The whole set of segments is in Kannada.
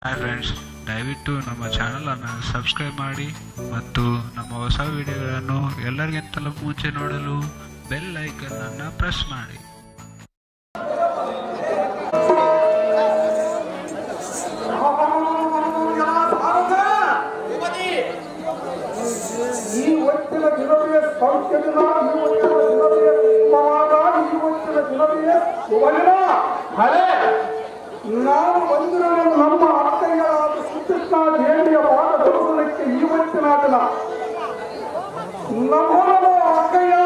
ಹಾಯ್ ಫ್ರೆಂಡ್ಸ್, ದಯವಿಟ್ಟು ನಮ್ಮ ಚಾನಲನ್ನು ಸಬ್ಸ್ಕ್ರೈಬ್ ಮಾಡಿ ಮತ್ತು ನಮ್ಮ ಹೊಸ ವಿಡಿಯೋಗಳನ್ನು ಎಲ್ಲರಿಗಿಂತಲೂ ಮುಂಚೆ ನೋಡಲು ಬೆಲ್ ಐಕನ್ ಅನ್ನು ಪ್ರೆಸ್ ಮಾಡಿ. ನಾವು ಬಂದಿರುವ ನಮ್ಮ ಅತ್ತೆಗಳಾದ ಶ್ರೀಕೃಷ್ಣ ದೇವಿಯ ಪಾದ ದರ್ಶನಕ್ಕೆ ಇವತ್ತಿನ ದಿನ ನಮ್ಮ ಅಕ್ಕಯ್ಯ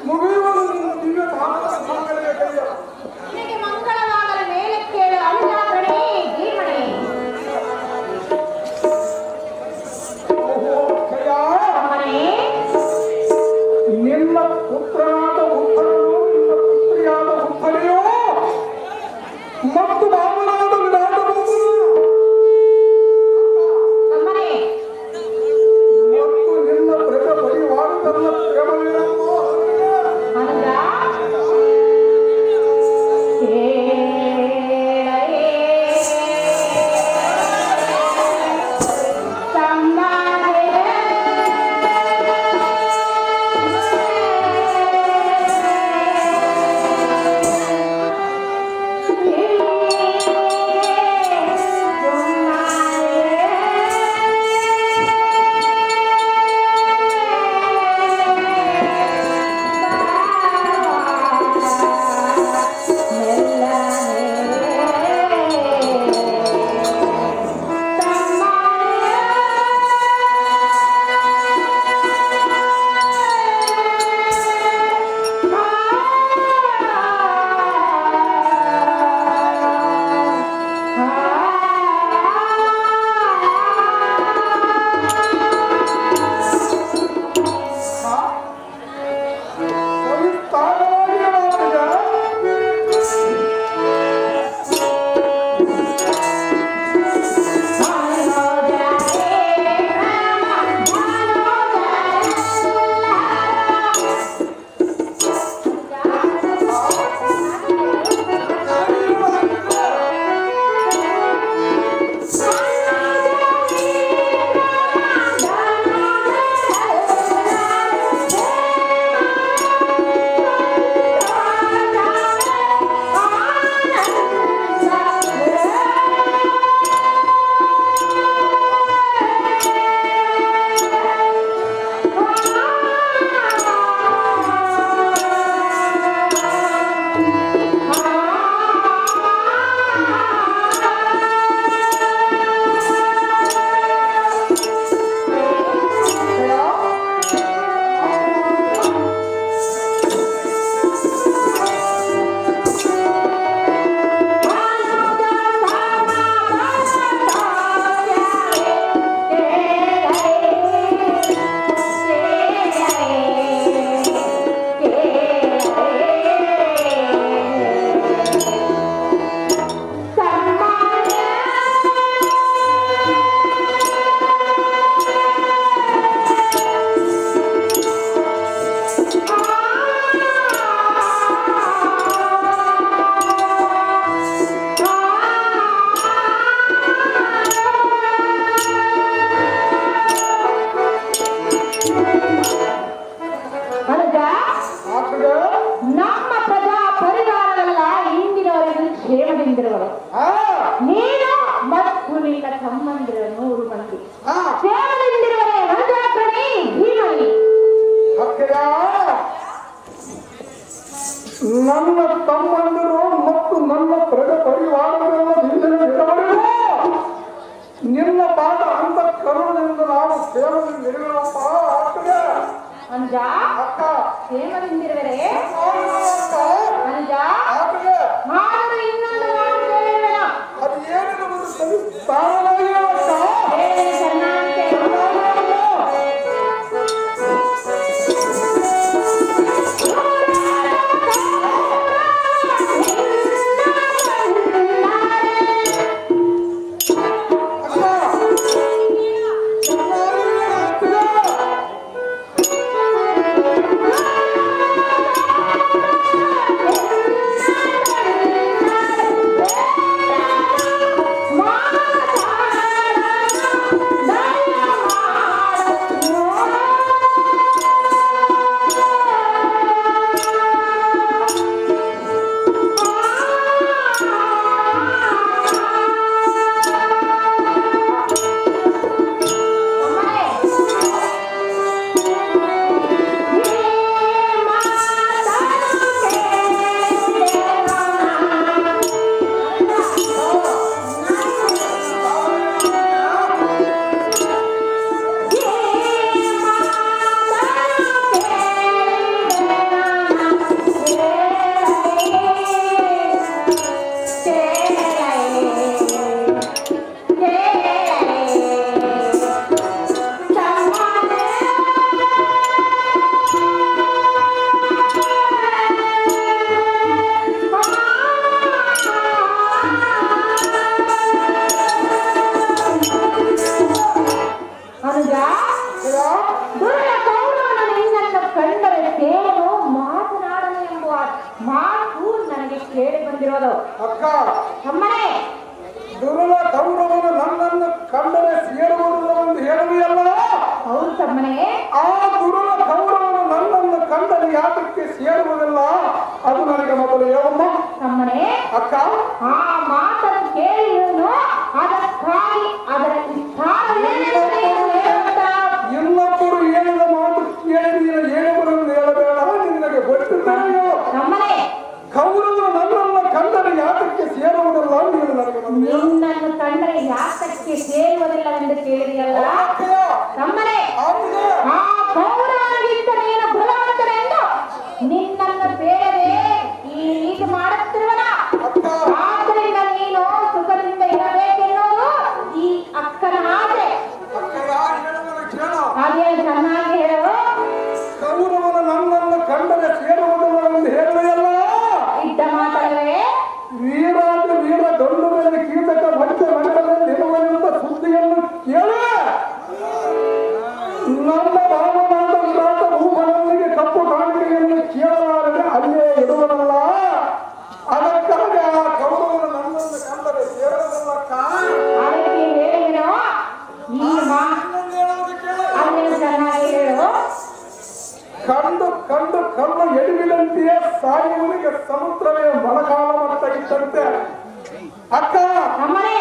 ಮುಗಿಯುವುದು ನಿನ್ನ ದಿವ್ಯ ಪಾದದ ಮಂಗಳವೇ ಕೈಯ ನಿನಗೆ ಮಂಗಳವಾಗಲ ಮೇಲೆ ಕೇಳು ಅಂಜಾಗಣಿ ಜೀವಣಿ. ನಿನ್ನ ಪುತ್ರನಾದ ಉತ್ತರನು ನಿನ್ನ ಪುತ್ರಿಯಾದ ಉತ್ತರೆಯೋ ಮತ್ತು ಬಾಬುನಾದ ವಿರಾಟ ಮತ್ತು ನಿನ್ನ ಪ್ರಜ ಪರಿವಾರದಲ್ಲ ಪ್ರೇಮವಿರಲು ನಮ್ಮ ಪ್ರಜಾ ಪರಿವಾರಗಳೆಲ್ಲ ಇಂದಿನವರೆಗೂ ಕ್ಷೇಮದಿಂದಿರುವರು. ನೀನು ಮತ್ತು ನಿನ್ನ ಸಂಬಂಧಿರ 100 ಮಂದಿ ಕ್ಷೇಮದಿಂದಿರುವರೆ ಮಂಜಾಗ್ರಣಿ ಭೀಮನಿ. ನನ್ನ ತಮ್ಮಂದಿರು ಮತ್ತು ನನ್ನ ಪ್ರಜ ಪರಿವಾರಗಳ ಹಿಂದಿನವರೆಗೂ ನಿನ್ನ ಪಾದ ಅಂತ ಕರುಣದಿಂದ ನಾವು ಸೇವನೆ ನಿರ್ವಿಳಂಬ ಆಗ್ತದೆ. ಅಂಜ ಅಕ್ಕ ಕ್ಷೇಮದಿಂದಿರುವರೆ ಅಂಜ ಆಗ್ತದೆ. ನಾನು ಇನ್ನೊಂದು ಮಾತು ಹೇಳುವೆನು. ಅದು ಏನೆಂಬುದು ತಾನಾಗಿಯೇ ಅಕ್ಕ. ಚೆನ್ನಾಗಿ ಅಕ್ಕ ಯಾತಕ್ಕೆ ಸೇರುವುದಿಲ್ಲ ಅದು ನನಗೆ ಮೊದಲು ಹೇಳಮ್ಮ. ತಮ್ಮನೇ ಅಕ್ಕ ಆ ಮಾತನ್ನು ಕೇಳಿದನು, ಅದಕ್ಕಾಗಿ ಅದರ ಇನ್ನೊಬ್ಬರು ಹೇಳಿದ ಮಾತು ಕೇಳಿ ನೀನು ಹೇಳುವುದನ್ನು ಹೇಳಬೇಡ, ನಿನಗೆ ಗೊತ್ತಿದ್ದಾನೆ. ತಮ್ಮನೇ ಕೌರವರು ನನ್ನನ್ನು ಕಂಡರೆ ಯಾತಕ್ಕೆ ಸೇರುವುದಿಲ್ಲ ನೀನು ನನಗೆ ನಿನ್ನನ್ನು ಕಂಡರೆ ಯಾತಕ್ಕೆ ಸೇರುವುದಿಲ್ಲ ಎಂದು ಕೇಳಿದೆಯಲ್ಲ ತಮ್ಮನೇ, ಆ ಕೌರವನಿಗಿಂತ ನೀನು ಬಲವಂತನೆಂದು ನಿನ್ನನ್ನು ಬೇಡದೆ ಈಗ ಮಾಡುತ್ತಿರುವನ. ಆದ್ದರಿಂದ ನೀನು ಸುಖದಿಂದ ಇರಬೇಕೆನ್ನುವುದು ಈ ಅಕ್ಕನ ಆಸೆ. ಹಾಗೆ ಚೆನ್ನಾಗಿ ಹೇಳು. ಕೌರವನು ನನ್ನನ್ನು ಕಂಡರೆ ಸೇರುವುದಿಲ್ಲ ಎಂದು ಹೇಳುವೆಯಲ್ಲ, ಇದ್ದ ಮಾತಲ್ಲವೇ? ವೀರಾದ ವೀರ ದೊಡ್ಡ ಮೇಲೆ ಕೀಟಕ ಮಧ್ಯ ಮಂಡಲದಲ್ಲಿ ಇರುವನೆಂಬ ಸುದ್ದಿಯನ್ನು ಕೇಳಿ ನಮ್ಮ ಭಾವನಾದ ವಿರಾಟ ಭೂಮನಲ್ಲಿಗೆ ಕಪ್ಪು ಕಾಣಿಕೆಯನ್ನು ಕೇಳಲಾರದೆ ಅಲ್ಲೇ ಇರುವನಲ್ಲ. ಅದಕ್ಕಾಗಿ ಆ ಕೌರವನು ನನ್ನನ್ನು ಕಂಡರೆ ಸೇರುವುದಿಲ್ಲ. ಅದಕ್ಕೆ ಹೇಳಿದೆನೋ ಈ ಅಲ್ಲಿ ಚೆನ್ನಾಗಿ ಹೇಳು. ಕಂಡು ಕಂಡು ಕಲ್ಲು ಎಡವಿದಂತೆಯೇ ಸಾಯುವನಿಗೆ ಸಮುದ್ರವೇ ಮೊಳಕಾಲ ಮಟ್ಟ ಇದ್ದಂತೆ. ಅಕ್ಕ ತಮ್ಮನೇ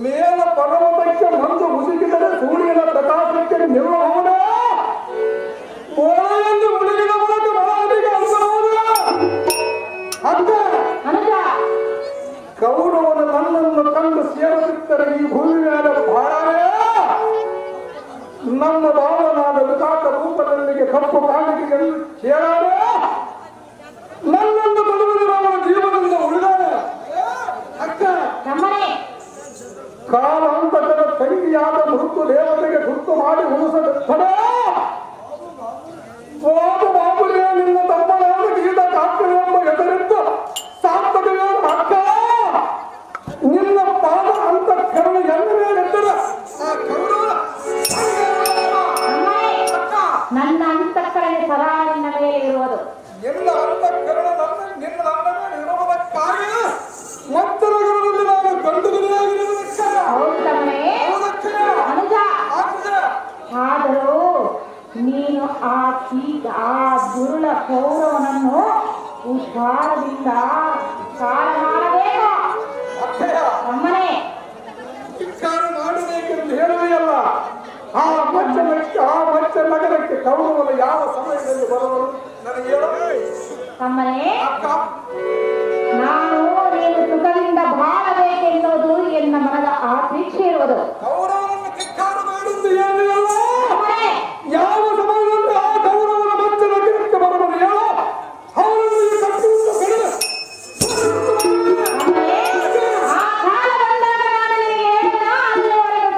ಮೇಲ ಪರ್ವತಕ್ಕೆ ಮಂದು ಮುಸುಕಿದರೆ ಸೂರ್ಯನ ಪ್ರಕಾಶಕ್ಕೆ ನಿಲ್ಲಬಹುದೇ, ಒಳಗೆಂದು ಮುಳುಗಿದ ಮೂಲಕ ಮಳೆಗೆ ಅನುಭವವುದೇ. ಅಕ್ಕ ಅನುಜ ಕೌರವನು ನನ್ನನ್ನು ಕಂಡು ಸೇರುತ್ತಿದ್ದರೆ ಈ ಭೂಮಿ ಮೇಲೆ ಭಾರವೇ ನಮ್ಮ ಭಾವನಾದ ವಿರಾಟ ರೂಪದಲ್ಲಿಗೆ ಕಪ್ಪು ಕಾಣಿಕೆಯನ್ನು ಕೇಳಾರೆ ನನ್ನನ್ನು ಕೊಡುವುದಿಲ್ಲ, ಅವನ ಜೀವನದಿಂದ ಉಳಿದಾರೆ. ಅಕ್ಕ ತಮ್ಮನೇ ಕಾಲಾಂತಕದ ತಂಗಿಯಾದ ಮೃತ್ಯು ದೇವತೆಗೆ ಗುರುತು ಮಾಡಿ ಉಳಿಸದೆ ಹೋದ ಬಾಬುಲೇ ನಿನ್ನ ತಮ್ಮನಾದ ಗೀತ ಕಾಕ್ತದೆ ಎಂಬ ಹೆಸರಿದ್ದು ಸಾರ್ಥಕವೇ. ಅಕ್ಕ ನಿನ್ನ ಪಾದ ಅಂತ ಕರಣ ಎನ್ನವೇ ಎತ್ತರ ಆ ಕೌರವ ನನ್ನ ಅಂತಃಕರಣೆ ಸದಾ ನಿನ್ನ ಮೇಲೆ ಇರುವುದು. ಎಲ್ಲ ಅಂತಃಕರಣ ನಿನ್ನ ನನ್ನ ಮೇಲೆ ಇರುವುದಕ್ಕಾಗಿ ಮತ್ತೆ ನಗರದಲ್ಲಿ ನಾನು ಗಂಡುಗಲಿಯಾಗಿರುವುದಕ್ಕೆ. ಹೌದು ತಮ್ಮನೇ ಅನುಜ, ಆದರೂ ನೀನು ಆ ದುರುಳ ಕೌರವನನ್ನು ಹುಷಾರದಿಂದ ಕಾಲ ಮಾಡಬೇಕು. ತಮ್ಮನೇ ಧಿಕ್ಕಾರ ಮಾಡಬೇಕೆಂದು ಹೇಳುವೆಯಲ್ಲ, ಆ ಮಚ್ಚ ನಗರಕ್ಕೆ ಕೌರವನು ಯಾವ ಸಮಯದಲ್ಲಿ ಬರುವನು ನನಗೆ ಹೇಳು. ತಮ್ಮನೇ ಅಕ್ಕ ನಾನು ನೀನು ಸುಖದಿಂದ ಬಾಳಬೇಕೆನ್ನುವುದು ಎನ್ನ ಮನದ ಅಪೇಕ್ಷೆ ಇರುವುದು. ಕೌರವನನ್ನು ಧಿಕ್ಕಾರ ಮಾಡುವುದು ಹೇಳುವಲ್ಲ, ತಮ್ಮನೇ ಯಾವ ಸಮಯದಲ್ಲಿ ಆ ಕೌರವನ ಮಚ್ಚ ನಗರಕ್ಕೆ ಬರುವನು ಹೇಳು. ಅವರನ್ನು ಈ ಕಟ್ಟುವುದು ಕಡಿಮೆ. ಆ ಕಾಲ ಬಂದಾಗ ನಾನು ನಿನಗೆ ಹೇಳಿದ ಅಲ್ಲಿವರೆಗೂ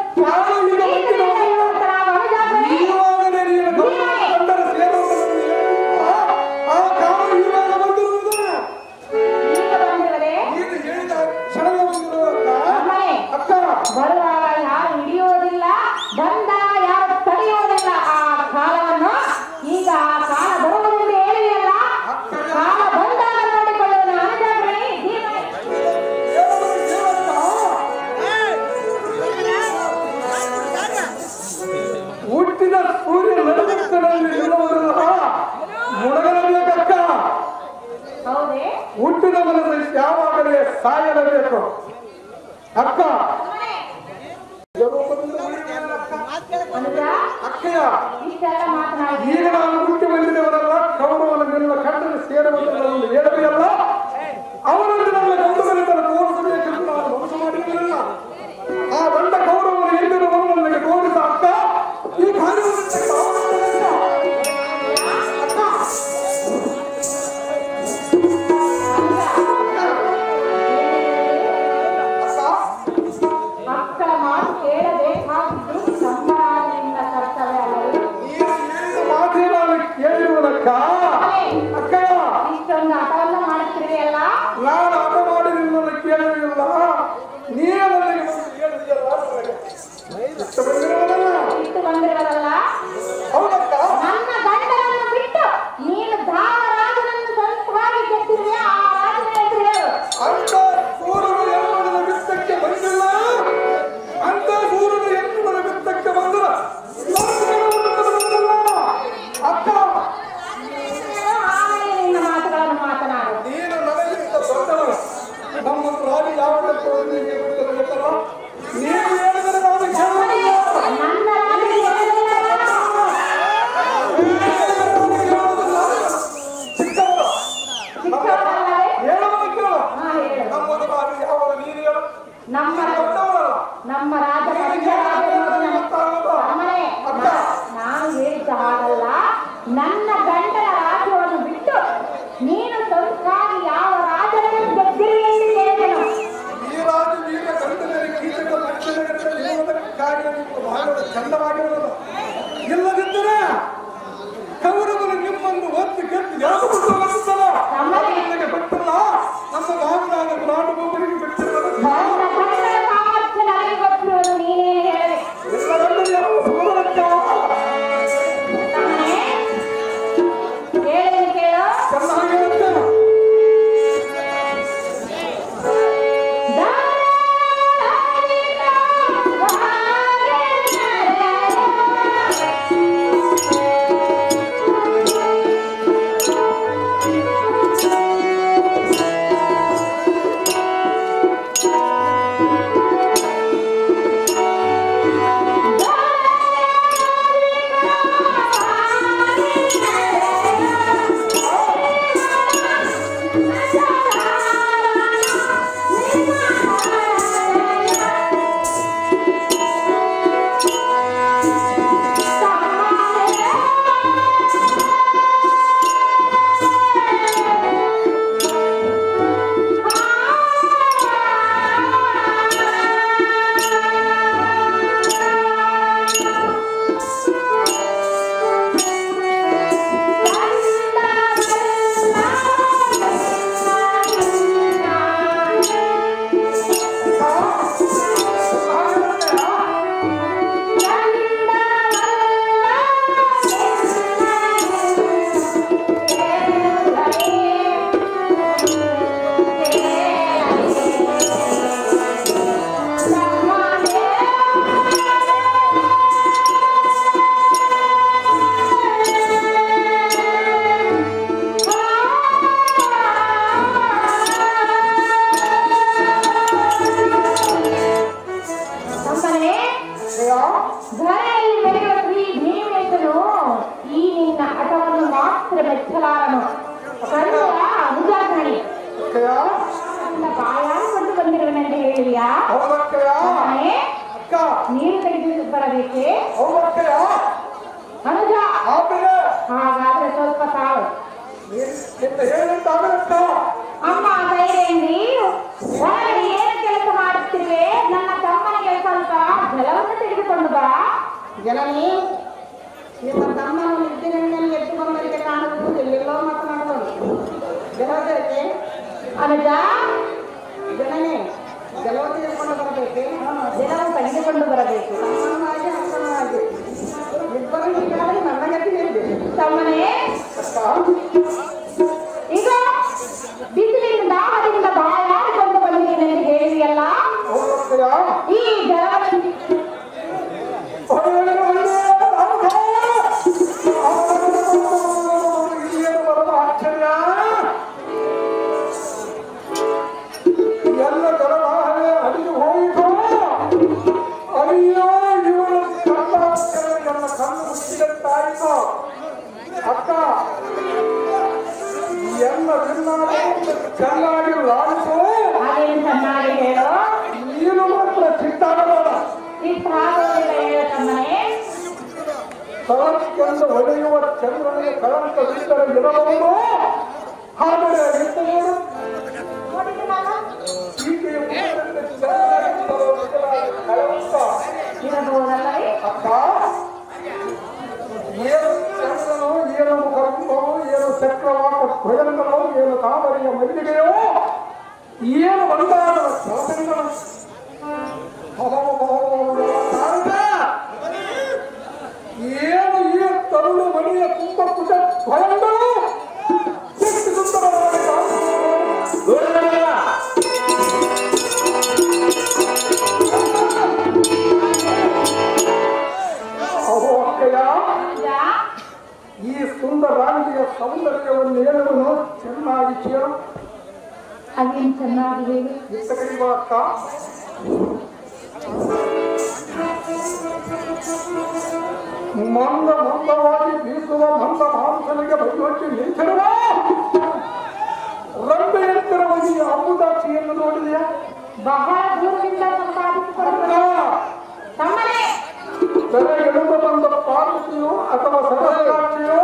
ಈವಾಗಲೇ ನೀನು ಕಂಡರೆ ಸೇರುವುದನ್ನು ಹೇಳುವ. ಆ ಕಾಲ ಈವಾಗ ಬಂದಿರುವುದನ್ನ ಈಗ ಬಂದಿರದೆ ನೀನು ಹೇಳಿದ ಕ್ಷಣವೇ ಬಂದಿರುವಾಗ ಅಕ್ಕ ಬರುವಾಗ ಯಾರು ಹಿಡಿಯೋದಿಲ್ಲ, ಬಂದಾಗ ಯಾರು ತಡೆಯೋದಿಲ್ಲ. ಆ ಕಾಲವನ್ನು ಈಗ ಆ ಕಾಲ ಬರುವುದೆಂದು ಹೇಳಿಯಲ್ಲ, ಕಾಲ ಬಂದಾಗ ನೋಡಿಕೊಳ್ಳುವ ಅನುಜಾಗ್ರಣಿ ಹುಟ್ಟಿದ ಸೂರ್ಯ ನಡುವಿನಲ್ಲಿ ಇರುವುದಲ್ಲ ಮುಳುಗಲೇಬೇಕಕ್ಕ. ಹೌದೇ ಹುಟ್ಟಿದ ಮನಸ್ಸು ಯಾವಾಗಲೇ ಸಾಯಲೇಬೇಕು ಅಕ್ಕ. ಅನುಜ ಅಕ್ಕಯ್ಯ ಇಷ್ಟೆಲ್ಲ ಮಾತನಾಡಿ ಈಗ ನಾನು ಹುಟ್ಟಿ ಬಂದಿರುವವರೆಲ್ಲ ಕೌರವನ ನಿನ್ನ ಕಂಡರೆ ಸೇರುವುದಿಲ್ಲ ಎಂದು ಹೇಳುವೆಯಲ್ಲ, ಅವರಲ್ಲಿ ನನ್ನ ಗಂಡುಗಲಿತನ ತೋರಿಸಬೇಕೆಂದು ನಾನು ಮನಸ್ಸು ಮಾಡಿರಲಿಲ್ಲ. ಆ ಬಂಡ ಕೌರವನು ಎಲ್ಲಿರುವನು ನನಗೆ ತೋರಿಸ ಅಕ್ಕ. ಈ ಕಾರ್ಯವನ್ನು ಮಕ್ಕಳ ಮಾತು ಕೇಳಬೇಕಾಗಿದ್ದು ಸಂಭ್ರಮದಿಂದ ಕರ್ತವ್ಯ ಅಲ್ಲವೇ? ಮಾತೇ ನಾನು ಕೇಳಿರುವುದಕ್ಕ ಅಕ್ಕಯ್ಯ. ಇಷ್ಟೊಂದು ಹಠವನ್ನು ಮಾಡುತ್ತಿರುವೆಯಲ್ಲ, ನಾನು ಹಠ ಮಾಡಿರುವುದನ್ನು ಕೇಳಿರಲಿಲ್ಲ, ನೀನು ನನಗೆ ಒಂದು ಹೇಳಿದೆಯಲ್ಲ ನನಗೆ ಇಷ್ಟು ಬಂದಿರುವುದಲ್ಲ. ಇಟ್ಟು ಬಂದಿರುವುದಲ್ಲ. ಹೌದಕ್ಕ ನನ್ನ ಗಂಡನನ್ನು ಬಿಟ್ಟು ನೀನು ಧಾಮರಾಜನನ್ನು ಸ್ವಂತವಾಗಿ ಕೆತ್ತಿರುವೆ. ಆ ರಾಜನ ಹೆಸರು ಹೇಳು. ಅಂತ ಸೂರ್ಯನು ಎನ್ನುವುದರ ಬಿತ್ತಕ್ಕೆ ಬಂದಿಲ್ಲ, ಅಂತ ಸೂರ್ಯನು ಎನ್ನುವುದರ ಬಿತ್ತಕ್ಕೆ ಬಂದಿಲ್ಲ ಅಕ್ಕ. ನಮ್ಮ ರಾಜ ನಾನು ಹೇಳಿದ ಹಾಗಲ್ಲ. ನನ್ನ ಗಂಡನ ರಾಜ್ಯವನ್ನು ಬಿಟ್ಟು ನೀನು ಸಂಸ್ಕಾರಿ ಯಾವ ರಾಜನನ್ನು ಗೆದ್ದಿರಿ ಎಂದು ಕೇಳಿದೆನು. ಈ ರಾಜ ವೀರ ಗಂಡನಿಗೆ ಕೀಚಕ ಲಕ್ಷಣಗಳನ್ನು ಚಂದವಾಗಿರುವುದು. ಇಲ್ಲದಿದ್ದರೆ ಕೌರವರು ನಿಮ್ಮನ್ನು ಒತ್ತಿ ಗೆದ್ದು ಯಾರು ಬಿಟ್ಟಲ್ಲ ಬಿಟ್ಟಿಲ್ಲ. ನಮ್ಮ ಭಾವನಾದ ನಾಡುಗೊಬ್ಬರಿಗೆ ಬಿಟ್ಟಿಲ್ಲ. ನೀರು ತೆಗೆದು ಬರಬೇಕೆ ಅನುಜ? ಹಾಗಾದ್ರೆ ಸ್ವಲ್ಪ ತಾಳು. ಅಮ್ಮ ಬೈರೇಂದ್ರಿ, ಹೊರಗೆ ಏನು ಕೆಲಸ ಮಾಡುತ್ತಿರುವೆ? ನನ್ನ ತಮ್ಮನಿಗೆ ಸ್ವಲ್ಪ ಜಲವನ್ನು ತೆಗೆದುಕೊಂಡು ಬಾ. ಜನನಿ, ನಿಮ್ಮ ತಮ್ಮನ ನಿದ್ದಿನಲ್ಲಿ ಎತ್ತುಕೊಂಡವರಿಗೆ ಕಾಣುವುದು ಎಲ್ಲೆಲ್ಲೋ ಮಾತನಾಡುವುದು. ಜಲೋದಕ್ಕೆ ಅನುಜ, ಜನನಿ ಜಲವು ತೆಗೆದುಕೊಂಡು ಬರಬೇಕೆ? ಜಲವು ತೆಗೆದುಕೊಂಡು ಬರಬೇಕು. ಸಮಾನವಾಗಿ ಅರ್ಥವಾಗಿ ಇಬ್ಬರು ಹೀಗಾದರೆ ನನ್ನ ಗತಿ ಹೇಳಿದೆ. ತಮ್ಮನೇ, ಈಗ ಬಿಸಿಲಿನ ದಾಹದಿಂದ ಬಾಯಾಡಿಕೊಂಡು ಬಂದಿದ್ದೇನೆ ಎಂದು ಹೇಳಿದೆಯಲ್ಲ, ಈ ಜಲವನ್ನು ಎಲ್ಲ ಜಲವಾಹನೆ ಅಡಿದು ಹೋಯಿತು. ಅಯ್ಯೋ, ಇವರ ನನ್ನ ಕಣ್ಣು ಮುಚ್ಚಿದಂತಾಯಿತು. ಅಕ್ಕ, ಎಲ್ಲ ಚೆನ್ನಾಗಿ ಲಾಡಿಸು. ಅದೇನು ಚೆನ್ನಾಗಿ ಹೇಳು. ನೀನು ಮಾತ್ರ ಚಿತ್ತಾಗಲ್ಲ. ಹೇಳು ತಮ್ಮನೇ. ಕಳಂಕೆಂದು ಹೊಡೆಯುವ ಚಂದ್ರನಿಗೆ ಕಳಂಕ ಬಿಟ್ಟರೆ ಇರಬಹುದು. ಆದರೆ ಇದ್ದವರು ಅಕ್ಕ, ಏನು ಚಂದ್ರನು, ಏನು ಮುಖರಂಬವು, ಏನು ಚಕ್ರವಾಕ ಭುಜಂಗನೋ, ಏನು ತಾಮರೆಯ ಮಲ್ಲಿಗೆಯೋ, ಏನು ಬಂದಾರದ ಶಾಸನಗಳು ಏನು ಈ ತರುಣ ಮನೆಯ ತುಂಬ ಕುಶ ಭಯಂಗಳು ಎಷ್ಟು ಸುಂದರವಾಗಿ ಈ ಸುಂದರ ರಾಣಿಯ ಸೌಂದರ್ಯವನ್ನು ಹೇಳುವನು ಚೆನ್ನಾಗಿ ಕೇಳು. ಅದೇನು ಚೆನ್ನಾಗಿ ಹೇಳಿ. ಇತ್ತ ಕಡಿವ ಅಕ್ಕ, ಮಂದವಾಗಿ ಬೀಸುವ ಮಂದ ಮಾಂಸನಿಗೆ ಬೈಯೊಚ್ಚಿ ನಿಂತಿರುವ ರಂಬೆಯಂತಿರುವ ಈ ಅಮೃತಾಕ್ಷಿಯನ್ನು ನೋಡಿದೆಯಾ? ಬಹಳ ದೂರದಿಂದ ಸಂಪಾದಿಸಿಕೊಂಡು ಬೆಳಗಿಳಿದು ಬಂದ ಪಾರ್ವತಿಯೋ ಅಥವಾ ಸರಸ್ವತಿಯೋ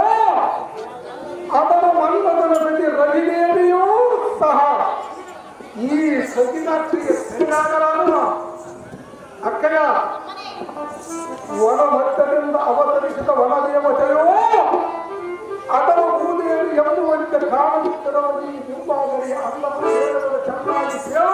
ಅಥವಾ ಮನ್ಮಥನ ಸತಿ ರವಿದೇವಿಯೂ ಸಹ ಈ ಸತಿನಾಕ್ಷಿಗೆ ಸರಿಯಾಗಲಾರನ. ಅಕ್ಕಯ್ಯ, ವನಮಟ್ಟದಿಂದ ಅವತರಿಸಿದ ವನದೇವತೆಯೋ ಅಥವಾ ಭೂದೇವಿ ಎಂಬುವಂತೆ ಕಾಣುತ್ತಿರುವ ಈ ಬಿಂಬಾವಳಿಯ ಅನ್ನವನ್ನು ಹೇಳುವುದು ಚೆನ್ನಾಗಿದೆಯೋ?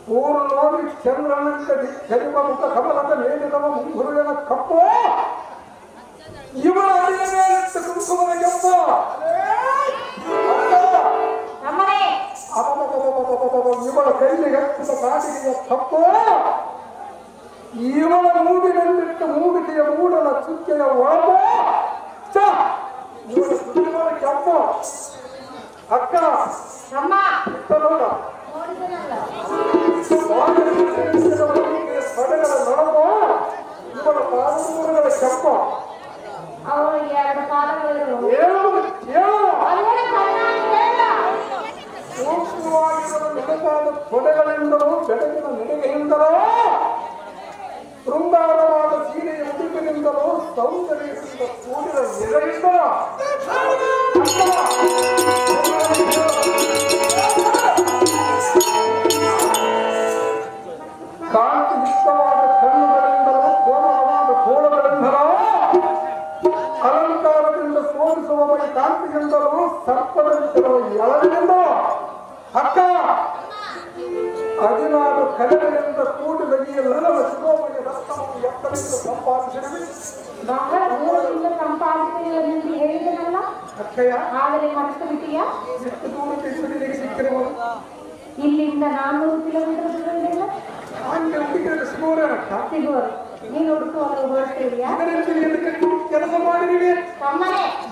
ಪೂರ್ಣೋಗಿ ಚಂದ್ರನಂತ ಜನಿಮ ಮುಖ ಕಮಲದ ಮೇಲಿರುವ ಮುಂಗುರುಳಿನ ಕಪ್ಪು, ಇವಳ ಅಡಿಯ ಮೇಲಿಟ್ಟ ಕುಂಕುಮದ ಕೆಂಪು, ಇವಳ ಕೈಗೆ ಎತ್ತಿದ ಕಾಡಿಗೆಯ ತಪ್ಪು, ಇವಳ ಮೂಗಿನಲ್ಲಿಟ್ಟ ಮೂಗಿಕೆಯ ಮೂಡಲ ಚುಕ್ಕೆಯ ಒಳಪು, ಇವಳ ಕುಂಕುಮದ ಕೆಂಪು. ಅಕ್ಕ ನೋಡ ಪಡೆಗಳ ನೊಳಪು, ಇವಳ ಪಾದಗಳ ಕೆಂಪು. ಸೂಕ್ಷ್ಮವಾಗಿರುವ ನೆನಪಾದ ತೊಡೆಗಳಿಂದಲೂ ಬೆಳಗಿನ ನೆನೆಗೆಯಿಂದಲೂ ಶೃಂಗಾರವಾದ ಸೀರೆಯ ಉಡುಪಿನಿಂದಲೂ ಸೌಂದರ್ಯದಿಂದ ಕೂಡಿದ ಎದೆಯಿಂದಲೂ ಕಾಂತಿಯುಕ್ತವಾದ ಕಣ್ಣುಗಳಿಂದಲೂ ಕೋಮಲವಾದ ತೋಳುಗಳಿಂದಲೂ ಅಲಂಕಾರದಿಂದ ಶೋಧಿಸುವ ಬಗೆ ಕಾಂತಿಯಿಂದಲೂ ಸರ್ಪದಂತಿರುವ ಎಳವಿನಿಂದಲೂ ಅಕ್ಕ 16 ಕಲೆಗಳಿಂದ ಕೂಡಿದ ಈ ಲಲನ ಶಿರೋಮಣಿಯ ರತ್ನವನ್ನು ಎತ್ತರಿಂದ ಸಂಪಾದಿಸಿದೆ. ಬಹಳ ದೂರದಿಂದ ಸಂಪಾದಿಸಿದೆ ಎಂದು ಹೇಳಿದನಲ್ಲ ಅಕ್ಕಯ್ಯ, ಆದರೆ ಮನಸ್ಸು ಬಿಟ್ಟಿಯಾ? ಎಷ್ಟು ದೂರಕ್ಕೆ ನಿನಗೆ ಸಿಕ್ಕಿರುವುದು? ಇಲ್ಲಿಂದ 400 ಕಿಲೋಮೀಟರ್ ದೂರವಿಲ್ಲ. ಹಂಗೆ ಹುಡುಗಿಯರಿಗೆ ಸಿಗೋರೇನಕ್ಕ? ಸಿಗೋರು. ನೀನು ಹುಡುಕುವಾಗ ಹೊರಟಿದೆಯಾ? ಇದರಿಂದ ನೀನು ಕೆಲಸ ಮಾಡಿದೀವಿ.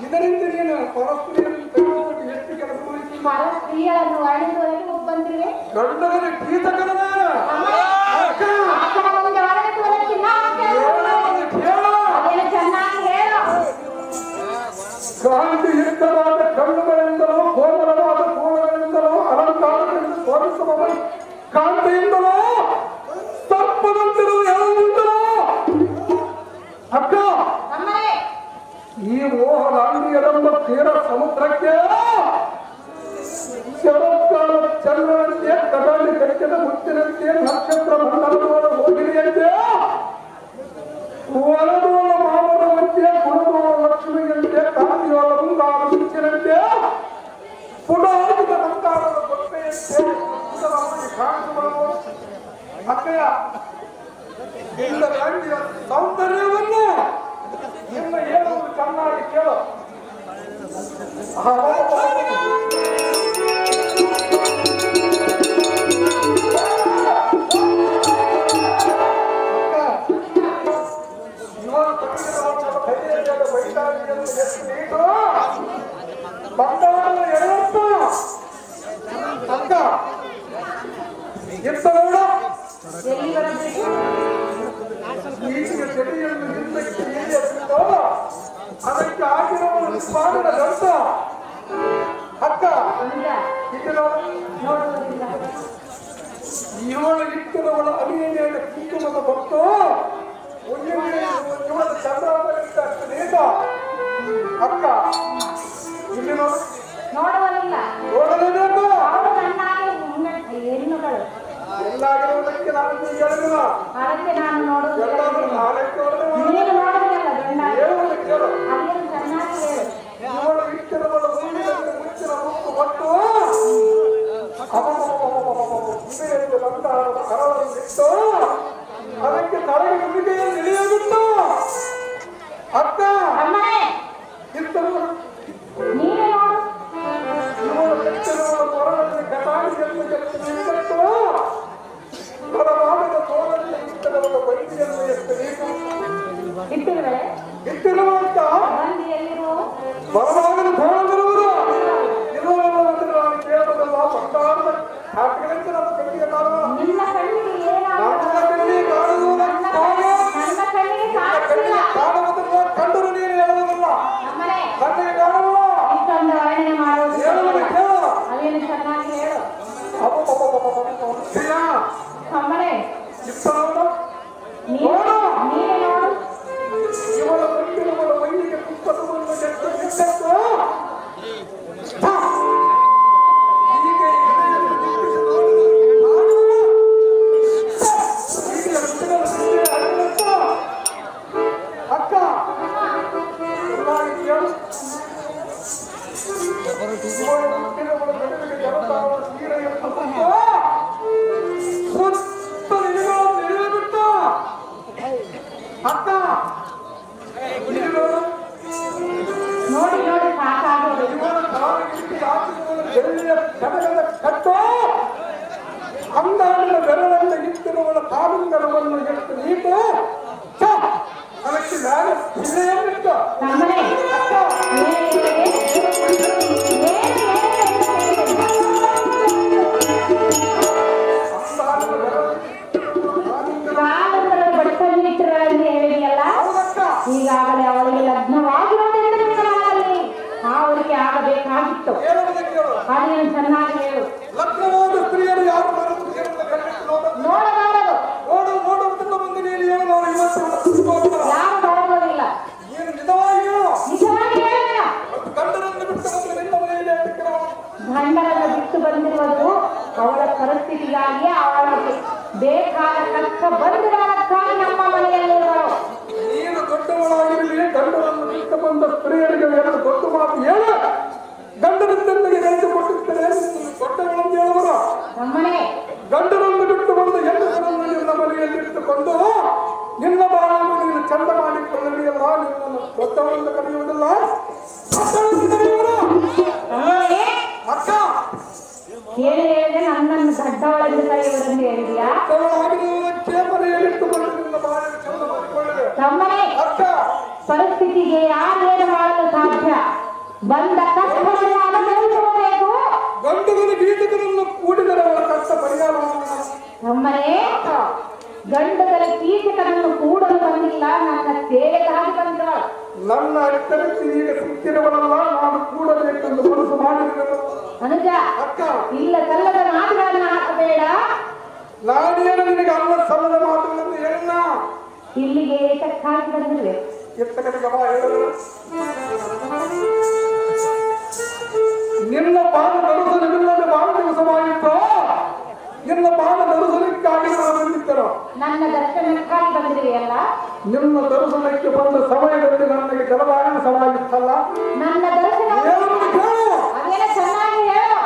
ಇದರಿಂದ ನೀನು ಪರಸ್ತ್ರೀಯನ್ನು ತೆಗೆದುಕೊಂಡು ಎಷ್ಟು ಕೆಲಸ ಮಾಡಿದ್ದೀವಿ? ಪರಸ್ತ್ರೀಯನ್ನು ವರ್ಣಿಸುವವರೆಗೆ ಒಪ್ಪಂದಿವೆ. ಗಂಡನ ಕೀತಕನ ಚೆನ್ನಾಗಿ ಹೇಳು. ಕಾಂತಿಯುಕ್ತವಾದ ಕಣ್ಣುಗಳಿಂದಲೂ ಕೋಮಲವಾದ ಕೂಳಗಳಿಂದಲೂ ಅಲಂಕಾರಗಳಿಂದ ತೋರಿಸುವ ಕಾಂತಿಯಿಂದಲೂ ಸರ್ಪದಂತಿರುವ ಎಲ್ಲರಿಂದಲೂ ಅಕ್ಕ ಈ ಮೋಹಲಾಂಗಿಯರೆಂಬ ತೀರ ಸಮುದ್ರಕ್ಕೆ ಶರತ್ಕಾಲ ಚಂದ್ರನಂತೆ ಕಟಾಳಿ ಕಟ್ಟಿದ ಮುತ್ತಿನಂತೆ ನಕ್ಷತ್ರ ಮಂಡಲದೋಳ ಹೋಗಿರಿಯಂತೆ ವರದೋಳ ಮಾಮನವಂತೆ ಗುಣದೋಳ ಲಕ್ಷ್ಮಿಯಂತೆ ಕಾಂತಿಯೋಳ ಮುಂಗಾದ ಮುಂಚಿನಂತೆ ಪುನಃ ಸಂತಾನದ ಗೊತ್ತೆಯಂತೆ ಕಾಣಿಸುವುದು. ಅಕ್ಕಯ್ಯ, ಇಂದ ರಂಗಿಯ ಸೌಂದರ್ಯವನ್ನು ನಿಮ್ಮ ಹೇಳುವುದು ಚೆನ್ನಾಗಿ ಕೇಳು. ಅಕ್ಕ ಎತ್ತ ನೋಡ ಈಗಿನ ಜಡಿಯನ್ನು ಹಿಂದಕ್ಕೆ ಎಲ್ಲಿಯೋ ಅದಕ್ಕೆ ಆಗಿರುವ ಸ್ವಾಮಿನ ಗಂಟ ಅಕ್ಕ ಇದು ನೋಡುವುದಿಲ್ಲ. ಇವಳು ಇಟ್ಟಿರುವಳ ಅರಿಯೇನ ಕುಂಕುಮದ ಭಕ್ತು ಇವಳ ಚಂದ್ರಾವಳಿಗೆ ಅಷ್ಟು ನೇತ ಅಕ್ಕ ಇಲ್ಲಿ ನೋಡುವುದಿಲ್ಲ. ನೋಡಲೇಬೇಕು. ಅವರು ಚೆನ್ನಾಗಿ ಹೆಣ್ಣುಗಳು ಎಲ್ಲಾಗಿರುವುದಕ್ಕೆ ನಾನು ಹೇಳಿಲ್ಲ. ಅದಕ್ಕೆ ನಾನು ನೋಡುವುದಿಲ್ಲ. ಎಲ್ಲಾದ್ರೂ ನಾಲ್ಕು ನೀನು ನೋಡುವುದಿಲ್ಲ ಗಂಡ. ಹೇಳುವುದಕ್ಕೆ ಕೇಳು. ಅದೇನು ಚೆನ್ನಾಗಿ ಹೇಳು. ಇವಳು ಇಟ್ಟಿರುವಳ ಭೂಮಿಯಲ್ಲಿ ಮುಚ್ಚಿನ ಮುಕ್ಕು ಹೊತ್ತು ಭೂಮಿಯಲ್ಲಿ ಬಂದ ಕರಳನ್ನು ಇಟ್ಟು ಅದಕ್ಕೆ ತಲೆಗೆ ಮುಗಿಗೆಯನ್ನು ಇಳಿಯಬಿಟ್ಟು ಅಕ್ಕ ಇರ್ತರು ನೀನು ನೋಡು. ಇವಳು ಕಟ್ಟಿರುವಳ ಕೊರಳಲ್ಲಿ ಕಟಾಣಿಯನ್ನು ಎತ್ತು ಬಲವಾದ ತೋಳಲ್ಲಿ ಇಟ್ಟಿರುವಳ ಬೈದಿಯನ್ನು ಎಷ್ಟು ನೀರು ಇಟ್ಟಿರುವೆ ಇಟ್ಟಿರುವಂತ ಬಂದು ಎಲ್ಲಿರುವ ಬಲವಾದ ತೋಳದಿರುವುದು ಇರುವುದನ್ನು ನಾನು ಕೇಳಬಲ್ಲ. ಬಂಗಾರದ ಹಾಕಿದಂತೆ ನಮ್ಮ ಕಣ್ಣಿಗೆ ಕಾಣುವ ನಿನ್ನ ಕಣ್ಣಿಗೆ ಏನಾದರೂ ನನ್ನ ಕಣ್ಣಿಗೆ ಕಾಣುವುದನ್ನು ನನ್ನ ಕಣ್ಣಿಗೆ ಕಾಣಿಸಿಲ್ಲ. ಕಾಣುವುದನ್ನು ಕಂಡರೂ ನೀನು ಹೇಳುವುದಿಲ್ಲ. ನಮ್ಮನೆ ನೋಡಿ ನೋಡಿ ಸಾಕಾಗೋದು. ಬೆಳ್ಳಿಯ ಕಡಗದ ಕಟ್ಟು ಅಂದಾಡಿನ ಬೆರಳನ್ನು ಇತ್ತಿರುವಳ ಕಾಲುಂಗರವನ್ನು ಎಷ್ಟು ನೀಟು ಅದಕ್ಕೆ ನಾನು ಇಲ್ಲೆಯನ್ನಿಟ್ಟು ನಮ್ಮನೆ ಈಗಾಗಲೇ ಅವಳಿಗೆ ಲಗ್ನವಾಗಿರೋದ್ರಿಂದ ಅವರಿಗೆ ಆಗಬೇಕಾಗಿತ್ತು. ಅದನ್ನು ಚೆನ್ನಾಗಿ ಹೇಳು. ಲಗ್ನವಾದ ಸ್ತ್ರೀಯರು ಯಾರು ನೋಡಬಾರದು. ನೋಡುವುದನ್ನು ಮುಂದೆ ನೀನು ಹೇಳು. ಯಾರು ನೋಡುವುದಿಲ್ಲ. ನೀನು ನಿಜವಾಗಿ ಹೇಳು. ನಿಜವಾಗಿ ಹೇಳ. ಗಂಡರನ್ನು ಬಿಟ್ಟು ಬಂದು ನಿನ್ನ ಮನೆಯಲ್ಲಿ ಗಂಡರನ್ನು ಬಿಟ್ಟು ಬಂದಿರುವುದು ಅವಳ ಪರಿಸ್ಥಿತಿಗಾಗಿ, ಅವಳಿಗೆ ಬೇಕಾದ ಕಷ್ಟ ಬಂದಿರೋದಕ್ಕಾಗಿ ನಮ್ಮ ಮನೆಯಲ್ಲಿರುವರು. ನೀನು ದೊಡ್ಡವಳಾಗಿರಲಿ, ಗಂಡರನ್ನು ಬಿಟ್ಟು ಬಂದ ಸ್ತ್ರೀಯರಿಗೆ ಎರಡು ದೊಡ್ಡ ಮಾತು ಹೇಳು. ಗಂಡನಿಂದೆಂದಿಗೆ ಗಂಡು ಕೊಟ್ಟಿದ್ದೇನೆ ದೊಡ್ಡವಳನ್ನು ಹೇಳುವರು. ನಮ್ಮನೆ ಗಂಡರನ್ನು ಬಿಟ್ಟು ಬಂದ ಹೆಣ್ಣುಗಳನ್ನು ನಿನ್ನ ಮನೆಯಲ್ಲಿ ಇಟ್ಟುಕೊಂಡು ನಿನ್ನ ಬಾಳನ್ನು ನೀನು ಚಂದ ಮಾಡಿಕೊಳ್ಳಲಿಯಲ್ಲ, ನಿನ್ನನ್ನು ದೊಡ್ಡವಳೆಂದು ಕರೆಯುವುದಿಲ್ಲ, ಮಕ್ಕಳೆಂದು ಕರೆಯುವರು. ಅಕ್ಕ ಹೇಳಿದ್ರೆ ನನ್ನನ್ನು ದೊಡ್ಡವಳೆಂದು ಕರೆಯುವುದೆಂದು ಹೇಳಿದ್ಯಾ? ದೊಡ್ಡವಳಾಗಿರುವುದಕ್ಕೆ ಮನೆಯಲ್ಲಿಟ್ಟುಕೊಂಡು ನಿನ್ನ ಬಾಳನ್ನು ಚಂದ ಮಾಡಿಕೊಳ್ಳದೆ. ತಮ್ಮನೇ ಅಕ್ಕ ಪರಿಸ್ಥಿತಿಗೆ ಯಾರೇನು ಮಾಡಲು ಸಾಧ್ಯ? ಬಂದ ಕಷ್ಟವನ್ನು ಅನುಭವಿಸಬೇಕು. ಗಂಡನ ಗೀತಗಳನ್ನು ಕೂಡಿದರೆ ಅವಳ ಕಷ್ಟ ಪರಿಹಾರ. ತಮ್ಮನೇ ಗಂಡಗಳ ಕೀಚಕರನ್ನು ಕೂಡಲು ಬಂದಿಲ್ಲ, ನನ್ನ ಸೇವೆಗಾಗಿ ಬಂದವಳು. ನನ್ನ ಎತ್ತರಕ್ಕೆ ಈಗ ಸಿಕ್ಕಿರುವಲ್ಲ, ನಾನು ಕೂಡಬೇಕೆಂದು ಮನಸ್ಸು ಮಾಡಿರುವೆನು. ಅನುಜ ಅಕ್ಕ ಇಲ್ಲ ಸಲ್ಲದ ಮಾತುಗಳನ್ನು ಹಾಕಬೇಡ. ನಾನೇನು ನಿನಗೆ ಅಲ್ಲ ಸಲ್ಲದ ಮಾತುಗಳನ್ನು ಹೇಳ. ಇಲ್ಲಿಗೆ ಏತಕ್ಕಾಗಿ ಬಂದಿರುವೆ? ಎತ್ತ ಕಡೆಗೆ ಬಾ ಹೇಳಲು. ನಿನ್ನ ಪಾದ ದರ್ಶನವಿಲ್ಲದೆ ಬಹಳ ದಿವಸವಾಗಿತ್ತು. ನಿನ್ನ ಪಾದ ದರ್ಶನಕ್ಕಾಗಿ ನಾನು ಬಂದಿದ್ದೆನು. ನನ್ನ ದರ್ಶನಕ್ಕಾಗಿ ಬಂದಿರುವೆಯಲ್ಲ? ನಿಮ್ಮ ದರ್ಶನಕ್ಕೆ ಬಂದ ಸಮಯದಲ್ಲಿ ನನಗೆ ಜಲದಾಯಾಸವಾಗಿತ್ತಲ್ಲ. ನನ್ನ ದರ್ಶನ ಹೇಳುವುದು ಕೇಳು. ಅದೇನ ಚೆನ್ನಾಗಿ ಹೇಳು.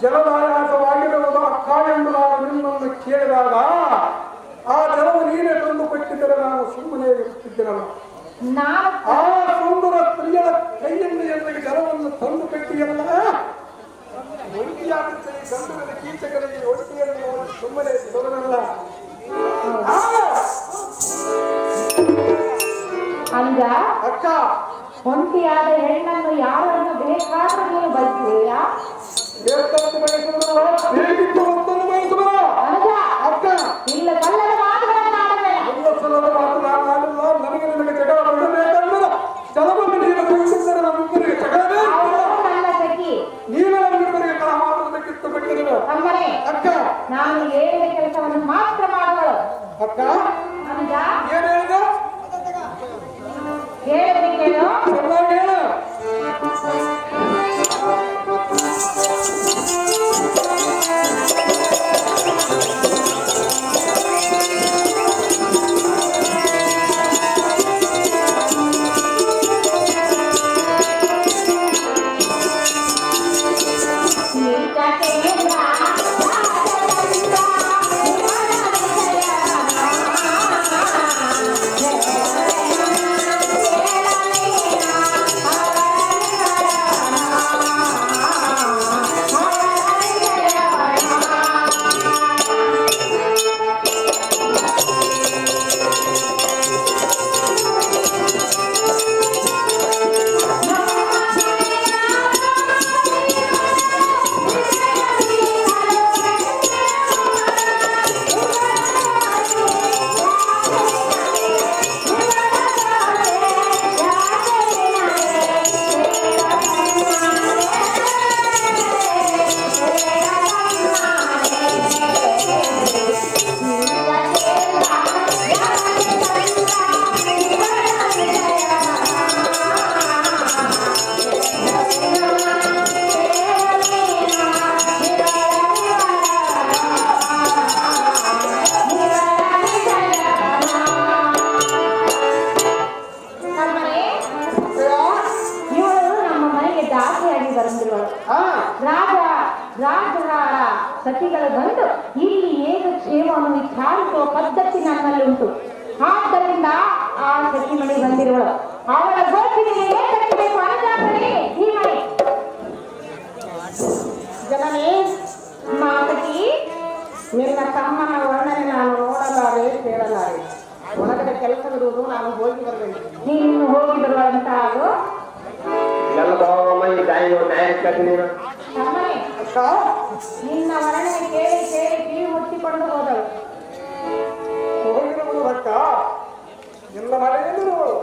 ಜಲದಾಯಾಸವಾಗಿರುವುದು ಅಕ್ಕ ಎಂದು ನಾನು ನಿನ್ನನ್ನು ಕೇಳಿದಾಗ ಆ ಜಲವು ನೀನೇ ತಂದು ಕೊಟ್ಟಿದ್ದರೆ ನಾನು ಸುಮ್ಮನೆ ಇರುತ್ತಿದ್ದೆನಲ್ಲ. ನಾನು ಆ ಸುಂದರ ಸ್ತ್ರೀಯರ ಕೈಯಲ್ಲಿ ಎಲ್ಲಿಗೆ ಜಲವನ್ನು ತಂದು ಕಟ್ಟಿಯಲ್ಲ, ಒಳ್ಳೆಯಾಗುತ್ತದೆ. ಗಂಡನ ಕೀಚಕರಿಗೆ ಒಳ್ಳೆಯನ್ನು ನೋಡಿ ಸುಮ್ಮನೆ ತೊಡಗಲ್ಲ. ಅಂದ ಅಕ್ಕ ಒಂಟಿಯಾದ ಹೆಣ್ಣನ್ನು ಯಾರನ್ನು ಬೇಕಾದ್ರೂ ನೀನು ಬಯಸುವೆಯಾ? ಬೇಕಂತ ಬಯಸುವುದಲ್ಲ, ಬೇಕಿತ್ತು ಹೊತ್ತನ್ನು ಬಯಸುವ. ಅನುಜ ಅಕ್ಕ ಇಲ್ಲ ಸಲ್ಲದ ಮಾತುಗಳನ್ನು ಆಡಬೇಡ. ಎಲ್ಲ ಸಲದ ಮಾತು ನಾನು ಆಡಿಲ್ಲ. ನನಗೆ ನಿನಗೆ ಜಗಳ ಬಿಡಬೇಕಂದ್ರೆ ಜಲವನ್ನು ನೀನು ಕೊಟ್ಟಿದ್ದರೆ ನಮ್ಮಿಬ್ಬರಿಗೆ ಜಗಳವೇ. ಅವಳು ನನ್ನ ಸಖಿ. ನೀನು ನಮ್ಮಿಬ್ಬರಿಗೆ ಕಳ ಮಾತುವುದಕ್ಕಿತ್ತು ಬಿಟ್ಟಿರುವೆ. ಅಮ್ಮನೇ ಅಕ್ಕ ನಾನು ಹೇಳಿದ ಕೆಲಸವನ್ನು ಮಾತ್ರ ಮಾಡುವಳು. ಅಕ್ಕ ಅನುಜ ಏನ್ ಹೇಳಿದೆ? ಹೇಳಬೇಕೇನು? ಚೆನ್ನಾಗಿ ಹೇಳು. ಸತಿಗಳು ಬಂದು ಇಲ್ಲಿ ಏನು ಕ್ಷೇಮವನ್ನು ವಿಚಾರಿಸುವ ಪದ್ಧತಿ ನಮ್ಮಲ್ಲಿ ಉಂಟು. ಆದ್ದರಿಂದ ಆ ಸತಿ ಮನೆ ಬಂದಿರುವಳು. ಅವಳ ಗೋಪಿಗೆ ಏನ್ ಕಟ್ಟಬೇಕು ಅನುಜಾತನೇ ಈ ಮನೆ. ಜನನೇ ಮಾತಟಿ ನಿನ್ನ ತಮ್ಮನ ವರ್ಣನೆ ನಾನು ನೋಡಲಾರೆ ಕೇಳಲಾರೆ. ಒಳಗಡೆ ಕೆಲಸವಿರುವುದು, ನಾನು ಹೋಗಿ ಬರಬೇಕು. ನೀನು ಹೋಗಿ ಬರುವಂತ ಅದು ತಮ್ಮನೇ ಅಕ್ಕ ನಿನ್ನ ವರ್ಣನೆ ಕೇಳಿ ಕೇಳಿ ಕಿವಿ ಮುಚ್ಚಿಕೊಂಡು ಹೋದಳು. ಹೋಗಿರುವುದು ಅಕ್ಕ ಎಲ್ಲ ಮನೆಯಲ್ಲಿರುವಳು.